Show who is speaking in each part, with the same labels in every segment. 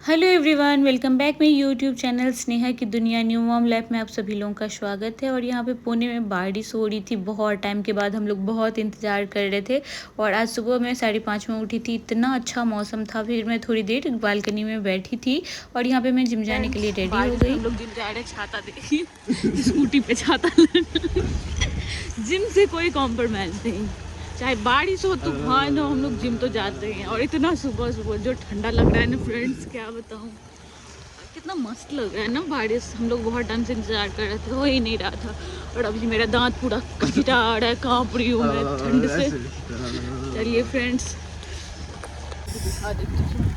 Speaker 1: Hello everyone, welcome back मेरी YouTube channel Sneha की दुनिया न्यू मॉम लाइफ में आप सभी लोगों का स्वागत है। और यहाँ पे पुणे में बारिश हो रही थी, बहुत टाइम के बाद हम लोग बहुत इंतज़ार कर रहे थे। और आज सुबह मैं 5:30 में उठी थी, इतना अच्छा मौसम था। फिर मैं थोड़ी देर बालकनी में बैठी थी और यहाँ पे मैं जिम जाने के लिए रेडी हो गई।
Speaker 2: हम लोग जिम जा रहे हैं, छाता देखिए स्कूटी पे छाता जिम से कोई कॉम्प्रोमाइज नहीं, चाहे बारिश हो तूफान हो, हम लोग जिम तो जाते हैं। और इतना सुबह सुबह जो ठंडा लग रहा है ना फ्रेंड्स, क्या बताऊँ, कितना मस्त लग रहा है ना। बारिश हम लोग बहुत टाइम से इंतजार कर रहे थे, हो ही नहीं रहा था। और अभी मेरा दांत पूरा कचटा आ रहा है, कांप रही हूँ मैं ठंड से। चलिए फ्रेंड्स दिखा देती हूँ।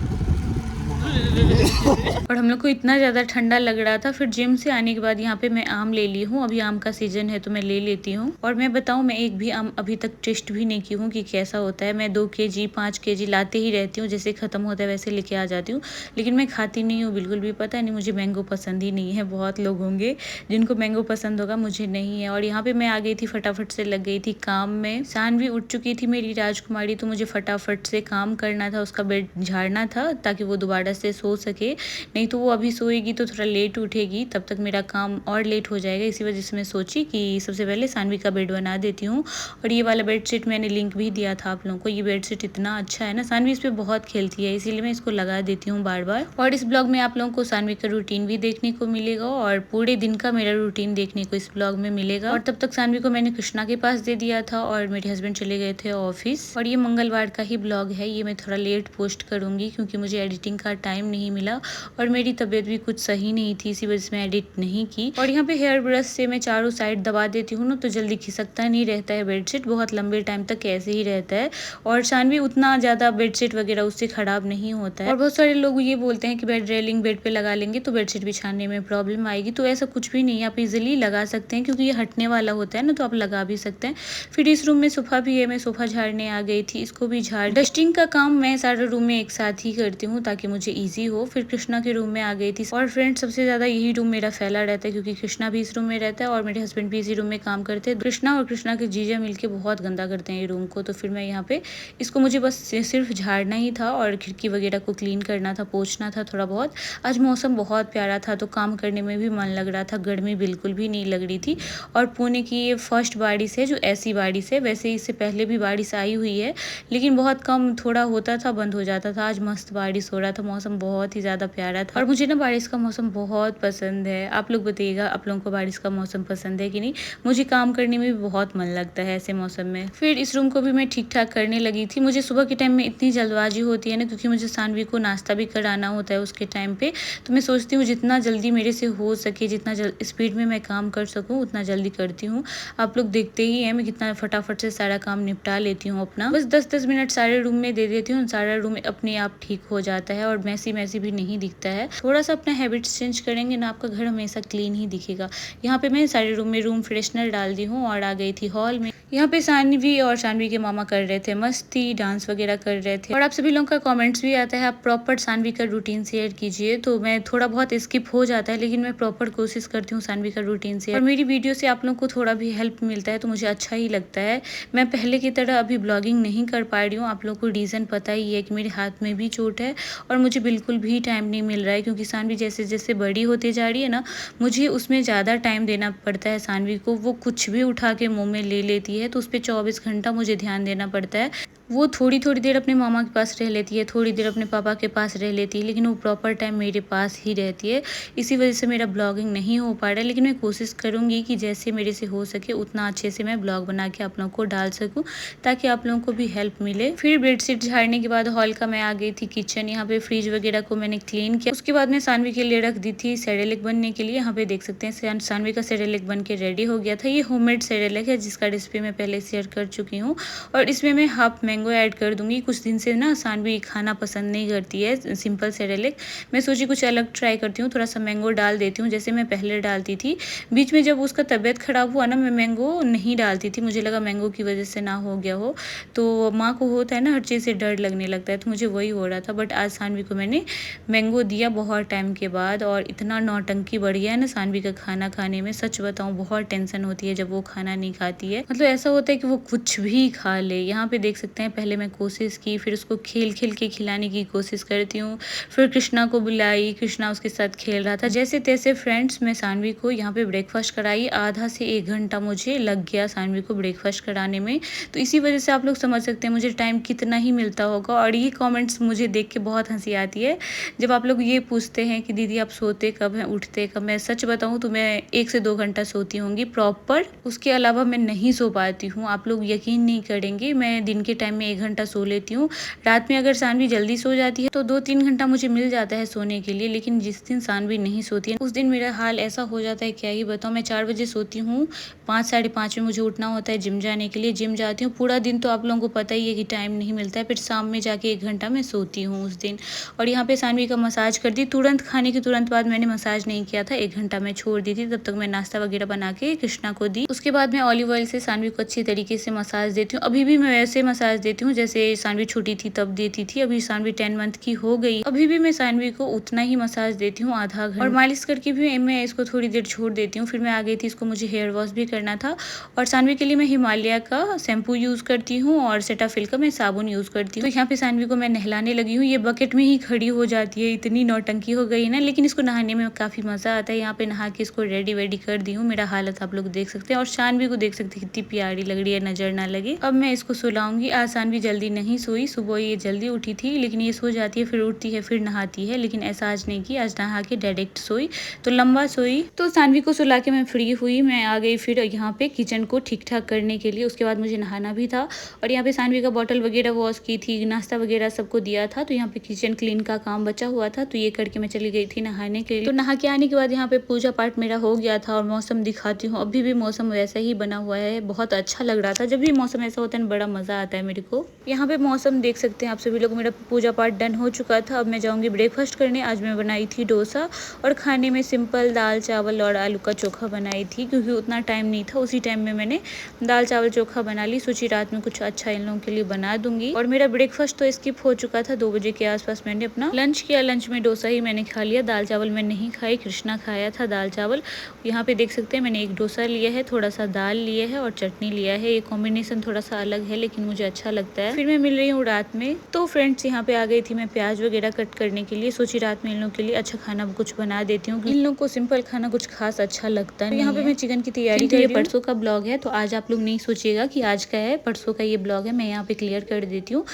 Speaker 1: और हम लोग को इतना ज़्यादा ठंडा लग रहा था। फिर जिम से आने के बाद यहाँ पे मैं आम ले ली हूँ, अभी आम का सीजन है तो मैं ले लेती हूँ। और मैं बताऊँ, मैं एक भी आम अभी तक टेस्ट भी नहीं की हूँ कि कैसा होता है। मैं 2 kg 5 kg लाते ही रहती हूँ, जैसे ख़त्म होता है वैसे लेके आ जाती हूँ, लेकिन मैं खाती नहीं हूँ बिल्कुल भी। पता नहीं, मुझे मैंगो पसंद ही नहीं है। बहुत लोग होंगे जिनको मैंगो पसंद होगा, मुझे नहीं है। और यहाँ पे मैं आ गई थी, फटाफट से लग गई थी काम में। सानवी उठ चुकी थी मेरी राजकुमारी, तो मुझे फटाफट से काम करना था, उसका बेड झाड़ना था ताकि वो दोबारा से सो सके। नहीं तो वो अभी सोएगी तो थोड़ा लेट उठेगी, तब तक मेरा काम और लेट हो जाएगा। इसी वजह से मैं सोची कि सबसे पहले सानवी का बेड बना देती हूँ। और ये वाला बेडशीट मैंने लिंक भी दिया था आप लोगों को। ये बेडशीट इतना अच्छा है ना, सानवी इस पर बहुत खेलती है, इसीलिए मैं इसको लगा देती हूँ बार बार। और इस ब्लॉग में आप लोगों को सानवी का रूटीन भी देखने को मिलेगा और पूरे दिन का मेरा रूटीन देखने को इस ब्लॉग में मिलेगा। और तब तक सानवी को मैंने कृष्णा के पास दे दिया था और मेरे हस्बैंड चले गए थे ऑफिस। और ये मंगलवार का ही ब्लॉग है, ये मैं थोड़ा लेट पोस्ट करूंगी क्योंकि मुझे एडिटिंग का टाइम नहीं मिला और मेरी तबीयत भी कुछ सही नहीं थी, इसी वजह से मैं एडिट नहीं की। और यहाँ पे हेयर ब्रश से मैं चारों साइड दबा देती हूँ ना, तो जल्दी खिसकता नहीं रहता है बेडशीट, बहुत लंबे टाइम तक ऐसे ही रहता है। और सानवी उतना ज़्यादा बेडशीट वगैरह उससे ख़राब नहीं होता है। और बहुत सारे लोग ये बोलते हैं कि बेड रेलिंग बेड पे लगा लेंगे तो बेडशीट बिछाने में प्रॉब्लम आएगी, तो ऐसा कुछ भी नहीं है, आप इजिली लगा सकते हैं क्योंकि ये हटने वाला होता है ना, तो आप लगा भी सकते हैं। फिर इस रूम में सोफा भी है, मैं सोफा झाड़ने आ गई थी, इसको भी झाड़। डस्टिंग का काम मैं सारे रूम में एक साथ ही करती हूँ ताकि मुझे ईजी हो। फिर कृष्णा के रूम में आ गई थी। और फ्रेंड्स, सबसे ज़्यादा यही रूम मेरा फैला रहता है क्योंकि कृष्णा भी इस रूम में रहता है और मेरे हस्बैंड भी इसी रूम में काम करते हैं। कृष्णा और कृष्णा के जीजा मिलके बहुत गंदा करते हैं ये रूम को। तो फिर मैं यहाँ पे इसको, मुझे बस सिर्फ झाड़ना ही था और खिड़की वगैरह को क्लीन करना था, पोंछना था थोड़ा बहुत। आज मौसम बहुत प्यारा था तो काम करने में भी मन लग रहा था, गर्मी बिल्कुल भी नहीं लग रही थी। और पुणे की ये फर्स्ट बारिश है जो ऐसी बारिश है, वैसे इससे पहले भी बारिश आई हुई है लेकिन बहुत कम, थोड़ा होता था बंद हो जाता था। आज मस्त बारिश हो रहा था, मौसम बहुत ही ज़्यादा प्यारा था। और मुझे ना बारिश का मौसम बहुत पसंद है। आप लोग बताइएगा, आप लोगों को बारिश का मौसम पसंद है कि नहीं। मुझे काम करने में भी बहुत मन लगता है ऐसे मौसम में। फिर इस रूम को भी मैं ठीक ठाक करने लगी थी। मुझे सुबह के टाइम में इतनी जल्दबाजी होती है ना, क्योंकि मुझे सानवी को नाश्ता भी कराना होता है उसके टाइम पे, तो मैं सोचती हूँ जितना जल्दी मेरे से हो सके, जितना स्पीड में मैं काम कर सकूँ उतना जल्दी करती हूँ। आप लोग देखते ही हैं मैं कितना फटाफट से सारा काम निपटा लेती हूँ अपना। बस 10-10 मिनट सारे रूम में दे देती हूँ, सारा रूम अपने आप ठीक हो जाता है और मैसी मैसी भी नहीं दिखता है। थोड़ा सा अपना हैबिट्स चेंज करेंगे ना, आपका घर हमेशा क्लीन ही दिखेगा। यहाँ पे मैं सारे रूम में रूम फ्रेशनर डाल दी हूँ और आ गई थी हॉल में। यहाँ पे सानवी और सानवी के मामा कर रहे थे मस्ती, डांस वगैरह कर रहे थे। और आप सभी लोगों का कमेंट्स भी आता है आप प्रॉपर सानवी का रूटीन शेयर कीजिए, तो मैं थोड़ा बहुत स्किप हो जाता है लेकिन मैं प्रॉपर कोशिश करती हूँ सानवी का रूटीन शेयर। और मेरी वीडियो से आप लोग को थोड़ा भी हेल्प मिलता है तो मुझे अच्छा ही लगता है। मैं पहले की तरह अभी ब्लॉगिंग नहीं कर पा रही हूँ, आप लोग को रीज़न पता ही है कि मेरे हाथ में भी चोट है और मुझे बिल्कुल भी टाइम नहीं मिल रहा है क्योंकि सानवी जैसे जैसे बड़ी होती जा रही है ना, मुझे उसमें ज़्यादा टाइम देना पड़ता है। सानवी को वो कुछ भी उठा के मुंह में ले लेती है तो उस पर 24 घंटा मुझे ध्यान देना पड़ता है। वो थोड़ी थोड़ी देर अपने मामा के पास रह लेती है, थोड़ी देर अपने पापा के पास रह लेती है, लेकिन वो प्रॉपर टाइम मेरे पास ही रहती है। इसी वजह से मेरा ब्लॉगिंग नहीं हो पा रहा है, लेकिन मैं कोशिश करूँगी कि जैसे मेरे से हो सके उतना अच्छे से मैं ब्लॉग बना के आप लोगों को डाल सकूँ ताकि आप लोगों को भी हेल्प मिले। फिर बेडशीट झाड़ने के बाद हॉल का मैं आ गई थी किचन। यहाँ पे फ्रिज वगैरह को मैंने क्लीन किया। उसके बाद मैं सानवी के लिए रख दी थी सेरेलेक बनने के लिए। यहाँ पे देख सकते हैं सानवी का सेरेलेक बन के रेडी हो गया था। ये होममेड सेरेलेक है जिसका रेसिपी मैं पहले शेयर कर चुकी हूँ। और इसमें मैं हाफ मैंगो ऐड कर दूंगी। कुछ दिन से ना सानवी खाना पसंद नहीं करती है सिंपल सेरेलेक, मैं सोची कुछ अलग ट्राई करती हूँ, थोड़ा सा मैंगो डाल देती हूँ जैसे मैं पहले डालती थी। बीच में जब उसका तबीयत खराब हुआ ना, मैं मैंगो नहीं डालती थी, मुझे लगा मैंगो की वजह से ना हो गया हो। तो माँ को होता है ना हर चीज़ से डर लगने लगता है, तो मुझे वही हो रहा था। बट आज सानवी को मैंने मैंगो दिया बहुत टाइम के बाद और इतना नौटंकी बढ़ गया है ना सानवी का खाना खाने में। सच बताऊँ बहुत टेंशन होती है जब वो खाना नहीं खाती है, मतलब ऐसा होता है कि वो कुछ भी खा ले। यहाँ पे देख सकते हैं हैं। पहले मैं कोशिश की, फिर उसको खेल खेल के खिलाने की कोशिश करती हूँ। फिर कृष्णा को बुलाई, कृष्णा उसके साथ खेल रहा था। जैसे तैसे फ्रेंड्स मैं सानवी को यहाँ पे ब्रेकफास्ट कराई। आधा से 1 घंटा मुझे लग गया सानवी को ब्रेकफास्ट कराने में। तो इसी वजह से आप लोग समझ सकते हैं मुझे टाइम कितना ही मिलता होगा। और ये कमेंट्स मुझे देख के बहुत हंसी आती है जब आप लोग ये पूछते हैं कि दीदी आप सोते कब हैं, उठते कब। मैं सच बताऊं तो मैं 1 से 2 घंटा सोती होंगी प्रॉपर, उसके अलावा मैं नहीं सो पाती हूँ। आप लोग यकीन नहीं करेंगे, मैं दिन के टाइम में 1 घंटा सो लेती हूँ। रात में अगर सानवी जल्दी सो जाती है तो 2-3 घंटा मुझे मिल जाता है सोने के लिए। लेकिन जिस दिन सानवी नहीं सोती है उस दिन मेरा हाल ऐसा हो जाता है क्या ही बताऊँ। मैं 4 बजे सोती हूँ, 5 साढ़े 5 में मुझे उठना होता है जिम जाने के लिए। जिम जाती हूँ, पूरा दिन तो आप लोगों को पता ही है कि टाइम नहीं मिलता है। फिर शाम में जाके 1 घंटा मैं सोती हूँ उस दिन। और यहाँ पे सानवी का मसाज कर दी तुरंत, खाने के तुरंत बाद मैंने मसाज नहीं किया था, 1 घंटा मैं छोड़ दी थी। तब तक मैं नाश्ता वगैरह बना के कृष्णा को दी। उसके बाद मैं ऑलिव ऑयल से सानवी को अच्छी तरीके से मसाज देती हूँ। अभी भी मैं वैसे मसाज देती हूँ जैसे सानवी छोटी थी तब देती थी। अभी सानवी 10 मंथ की हो गई, अभी भी मैं सानवी को उतना ही मसाज देती हूँ, आधा घंटा। और मालिश करके भी मैं इसको थोड़ी देर छोड़ देती हूँ। फिर मैं आ गई थी, इसको मुझे हेयर वॉश भी करना था। और सानवी के लिए मैं हिमालय का शैम्पू यूज करती हूँ और सेटाफिल का मैं साबुन यूज करती हूँ। तो यहाँ पे सानवी को मैं नहलाने लगी हूँ। ये बकेट में ही खड़ी हो जाती है, इतनी नौटंकी हो गई ना। लेकिन इसको नहाने में काफी मजा आता है। यहाँ पे नहा के इसको रेडी वेडी कर दी हूँ। मेरा हालत आप लोग देख सकते हैं। और सानवी को देख सकते हैं कितनी प्यारी लग रही है, नजर ना लगे। अब मैं इसको सुलाऊंगी। आज सानवी जल्दी नहीं सोई, सुबह ये जल्दी उठी थी लेकिन ये सो जाती है, फिर उठती है, फिर नहाती है। लेकिन ऐसा आज नहीं की, आज नहा के डायरेक्ट सोई, तो लंबा सोई। तो सानवी को सुला के मैं फ्री हुई, मैं आ गई फिर यहाँ पे किचन को ठीक ठाक करने के लिए। उसके बाद मुझे नहाना भी था। और यहाँ पे सानवी का बॉटल वगैरह वॉश की थी, नाश्ता वगैरह सबको दिया था। तो यहाँ पे किचन क्लीन का काम बचा हुआ था, तो ये करके मैं चली गई थी नहाने के लिए। तो नहा के आने के बाद यहाँ पे पूजा पाठ मेरा हो गया था। और मौसम दिखाती हूँ, अभी भी मौसम वैसा ही बना हुआ है, बहुत अच्छा लग रहा था। जब भी मौसम ऐसा होता है ना, बड़ा मजा आता है मेरे को। यहाँ पे मौसम देख सकते हैं आप सभी लोग। मेरा पूजा पाठ डन हो चुका था, अब मैं जाऊंगी ब्रेकफास्ट करने। आज मैं बनाई थी डोसा और खाने में सिंपल दाल चावल और आलू का चोखा बनाई थी, क्योंकि उतना टाइम नहीं था। उसी टाइम में मैंने दाल चावल चोखा बना ली। सोची रात में कुछ अच्छा इन लोगों के लिए बना दूंगी। और मेरा ब्रेकफास्ट तो स्किप हो चुका था, 2 बजे के आसपास मैंने अपना लंच किया। लंच में डोसा ही मैंने खा लिया, दाल चावल मैं नहीं खाई, कृष्णा खाया था दाल चावल। यहाँ पे देख सकते हैं मैंने एक डोसा लिया है, थोड़ा सा दाल लिया है और चटनी लिया है। ये कॉम्बिनेशन थोड़ा सा अलग है लेकिन मुझे अच्छा लगता है। फिर मैं मिल रही हूँ रात में। तो फ्रेंड्स यहाँ पे आ गई थी मैं प्याज वगैरह कट करने के लिए। सोची रात में इन लोगों के लिए अच्छा खाना कुछ बना देती हूँ, इन लोगों को सिंपल खाना कुछ खास अच्छा लगता है। यहाँ पे मैं चिकन की तैयारी कर रही हूँ। परसों का ब्लॉग है, तो आज आप लोग नहीं सोचिएगा कि आज का है, परसों का ये ब्लॉग है। मैं यहाँ पे क्लियर कर देती हूँ।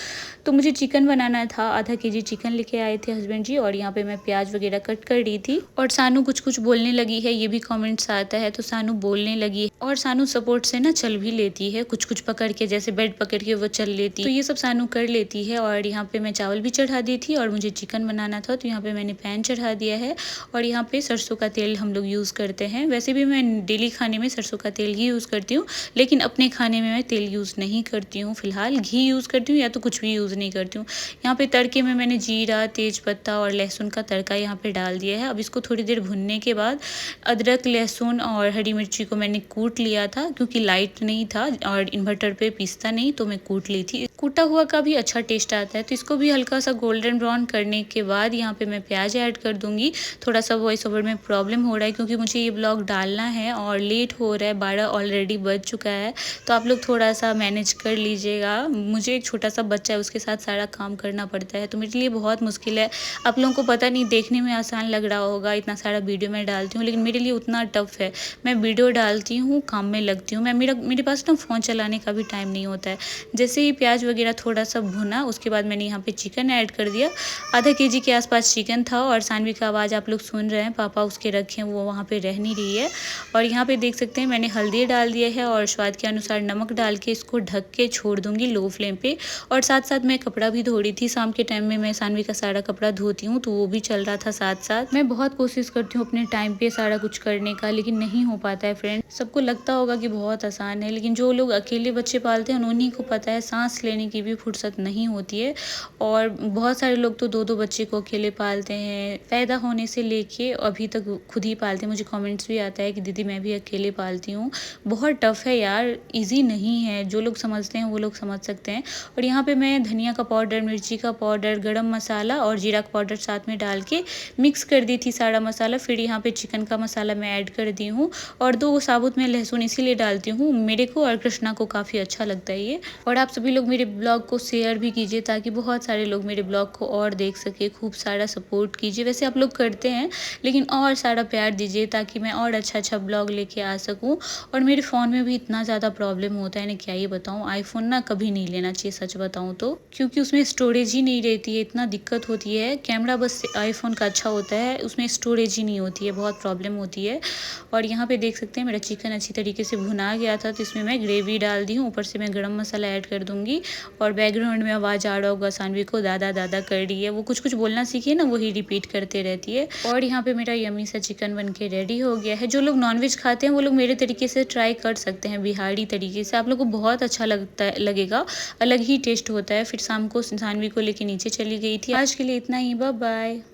Speaker 1: तो मुझे चिकन बनाना था, आधा केजी चिकन लेके आए थे हस्बैंड जी। और यहाँ पे मैं प्याज वगैरह कट कर रही थी। और सानू कुछ कुछ बोलने लगी है, ये भी कमेंट्स आता है। तो सानू बोलने लगी है और सानू सपोर्ट से ना चल भी लेती है, कुछ कुछ पकड़ के, जैसे बेड पकड़ के वो चल लेती है। तो ये सब सानू कर लेती है। और यहाँ पे मैं चावल भी चढ़ा दी थी और मुझे चिकन बनाना था, तो यहाँ पे मैंने पैन चढ़ा दिया है। और यहाँ पे सरसों का तेल हम लोग यूज़ करते हैं। वैसे भी मैं डेली खाने में सरसों का तेल ही यूज़ करती हूँ, लेकिन अपने खाने में मैं तेल यूज़ नहीं करती हूँ। फिलहाल घी यूज़ करती हूँ या तो कुछ भी यूज़ नहीं करती हूँ। यहाँ पे तड़के में मैंने जीरा, तेज पत्ता और लहसुन का तड़का यहाँ पे डाल दिया है। अब इसको थोड़ी देर भुनने के बाद अदरक, लहसुन और हरी मिर्ची को मैंने कूट लिया था, क्योंकि लाइट नहीं था और इन्वर्टर पे पीसता नहीं, तो मैं कूट ली थी। कूटा हुआ का भी अच्छा टेस्ट आता है। तो इसको भी हल्का सा गोल्डन ब्राउन करने के बाद यहाँ पे मैं प्याज ऐड कर दूंगी। थोड़ा सा वॉइस ओवर में प्रॉब्लम हो रहा है क्योंकि मुझे ये ब्लॉग डालना है और लेट हो रहा है, 12 ऑलरेडी बज चुका है। तो आप लोग थोड़ा सा मैनेज कर लीजिएगा। मुझे एक छोटा सा बच्चा है, उसके साथ सारा काम करना पड़ता है, तो मेरे लिए बहुत मुश्किल है। आप लोगों को पता नहीं, देखने में आसान लग रहा होगा, इतना सारा वीडियो मैं डालती हूँ, लेकिन मेरे लिए उतना टफ है। मैं वीडियो डालती हूँ, काम में लगती हूँ, मेरे पास ना फ़ोन चलाने का भी टाइम नहीं होता है। जैसे ही प्याज वगैरह थोड़ा सा भुना, उसके बाद मैंने यहाँ पे चिकन ऐड कर दिया। आधा केजी के आसपास चिकन था। और सानवी का आवाज़ आप लोग सुन रहे हैं, पापा उसके रखे हैं, वो वहाँ पे रह नहीं रही है। और यहाँ पे देख सकते हैं मैंने हल्दी डाल दिया है और स्वाद के अनुसार नमक डाल के इसको ढक के छोड़ दूंगी लो फ्लेम पे। और साथ साथ मैं कपड़ा भी धो रही थी, शाम के टाइम में मैं सानवी का सारा कपड़ा धोती हूँ, तो वो भी चल रहा था साथ साथ। मैं बहुत कोशिश करती हूँ अपने टाइम पे सारा कुछ करने का, लेकिन नहीं हो पाता है फ्रेंड। सबको लगता होगा कि बहुत आसान है, लेकिन जो लोग अकेले बच्चे पालते हैं उन्हीं को पता है, सांस लेने की भी फुर्सत नहीं होती है। और बहुत सारे लोग तो 2-2 बच्चे को अकेले पालते हैं, पैदा होने से लेके अभी तक खुद ही पालते हैं। मुझे कमेंट्स भी आता है कि दीदी मैं भी अकेले पालती हूँ। बहुत टफ है यार, इजी नहीं है। जो लोग समझते हैं वो लोग समझ सकते हैं। और यहाँ पे मैं धनिया का पाउडर, मिर्ची का पाउडर, गरम मसाला और जीरा का पाउडर साथ में डाल के मिक्स कर दी थी सारा मसाला। फिर यहाँ पे चिकन का मसाला मैं ऐड कर दी हूँ। और 2 साबुत में लहसुन इसीलिए डालती हूँ, मेरे को और कृष्णा को काफ़ी अच्छा लगता है ये। और आप सभी लोग मेरे मेरे ब्लॉग को शेयर भी कीजिए ताकि बहुत सारे लोग मेरे ब्लॉग को और देख सके। खूब सारा सपोर्ट कीजिए, वैसे आप लोग करते हैं लेकिन और सारा प्यार दीजिए ताकि मैं और अच्छा ब्लॉग लेके आ सकूँ। और मेरे फ़ोन में भी इतना ज़्यादा प्रॉब्लम होता है ना, क्या ही बताऊँ। आईफ़ोन ना कभी नहीं लेना चाहिए सच बताऊँ तो, क्योंकि उसमें स्टोरेज ही नहीं रहती है, इतना दिक्कत होती है। कैमरा बस आईफ़ोन का अच्छा होता है, उसमें स्टोरेज ही नहीं होती है, बहुत प्रॉब्लम होती है। और यहाँ पे देख सकते हैं मेरा चिकन अच्छी तरीके से भुना गया था, तो इसमें मैं ग्रेवी डाल दी हूँ। ऊपर से मैं गरम मसाला ऐड कर दूँगी। और बैकग्राउंड में आवाज़ आ रहा होगा सानवी को दादा दादा कर रही है, वो कुछ बोलना सीखी है ना, वही रिपीट करते रहती है। और यहाँ पे मेरा यम्मी सा चिकन बन के रेडी हो गया है। जो लोग नॉनवेज खाते हैं वो लोग मेरे तरीके से ट्राई कर सकते हैं, बिहारी तरीके से। आप लोग को बहुत अच्छा लगेगा, अलग ही टेस्ट होता है। फिर शाम को सानवी को लेके नीचे चली गई थी। आज के लिए इतना ही, बाय बाय।